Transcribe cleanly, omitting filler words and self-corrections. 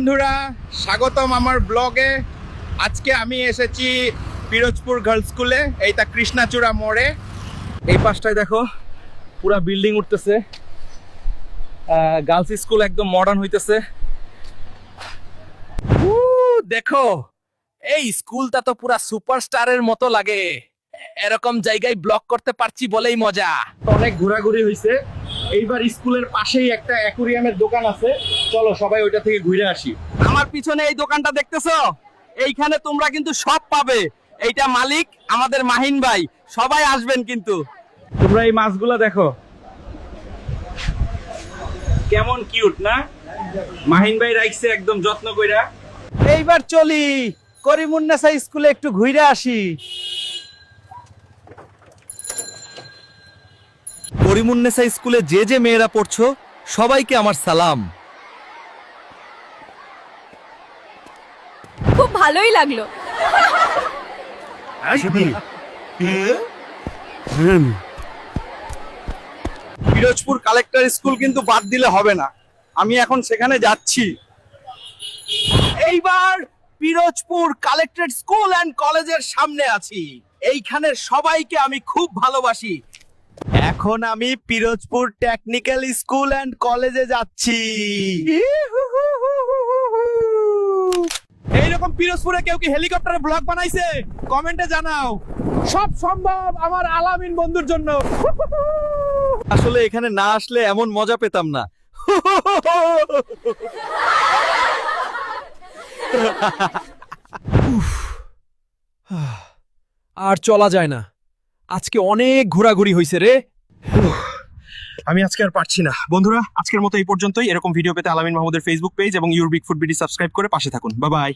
বন্ধুরা, স্বাগতম আমার ব্লগে। আজকে আমি এসেছি পিরোজপুর গার্লস স্কুলে, এইটা কৃষ্ণাচূড়া মোড়ে। এই পাশটায় দেখো পুরা বিল্ডিং উঠতেছে, গার্লস স্কুল একদম মডার্ন হইতেছে। দেখো এই স্কুলটা তো পুরা সুপারস্টারের মতো লাগে। এরকম জায়গায় ব্লগ করতে পারছি বলেই মজা। অনেক ঘোরাঘুরি হয়েছে। এইবার স্কুলের পাশেই একটা অ্যাকুরিয়ামের দোকান আছে, চলো সবাই ওইটা থেকে ঘুরে আসি। আমার পিছনে এই দোকানটা দেখতেছো, এইখানে তোমরা কিন্তু সব পাবে। এইটা মালিক আমাদের মাহিন ভাই, সবাই আসবেন কিন্তু। তোমরা এই মাছগুলা দেখো কেমন কিউট না, মাহিন ভাই রাখছে একদম যত্ন কইরা। এইবার চলি করিমুন্নেসা স্কুলে একটু ঘুরে আসি। করিমুন্নেসা স্কুলে যে যে মেয়েরা পড়ছো সবাইকে আমার সালাম। খুব ভালোই লাগলো। পিরোজপুর কালেক্টর স্কুল কিন্তু বাদ দিলে হবে না, আমি এখন সেখানে যাচ্ছি। এইবার পিরোজপুর কালেক্টরেট স্কুল এন্ড কলেজের সামনে আছি। এইখানের সবাইকে আমি খুব ভালোবাসি। এখন আমি পিরোজপুর টেকনিক্যাল স্কুল এন্ড কলেজে যাচ্ছি। এইরকম পিরোজপুরে কেউ কি হেলিকপ্টারে ব্লগ বানাইছে? কমেন্টে জানাও। সব সম্ভব আমার আলামিন বন্ধুর জন্য। আসলে এখানে না আসলে এমন মজা পেতাম না। আর চলা যায় না, আজকে অনেক ঘোরাঘুরি হয়েছে রে। আমি আজকে আর পারছি না। বন্ধুরা, আজকের মতো এই পর্যন্তই। এরকম ভিডিও পেতে আলামিন মাহমুদের ফেসবুক পেজ এবং your big food BD subscribe করে পাশে থাকুন। Bye bye.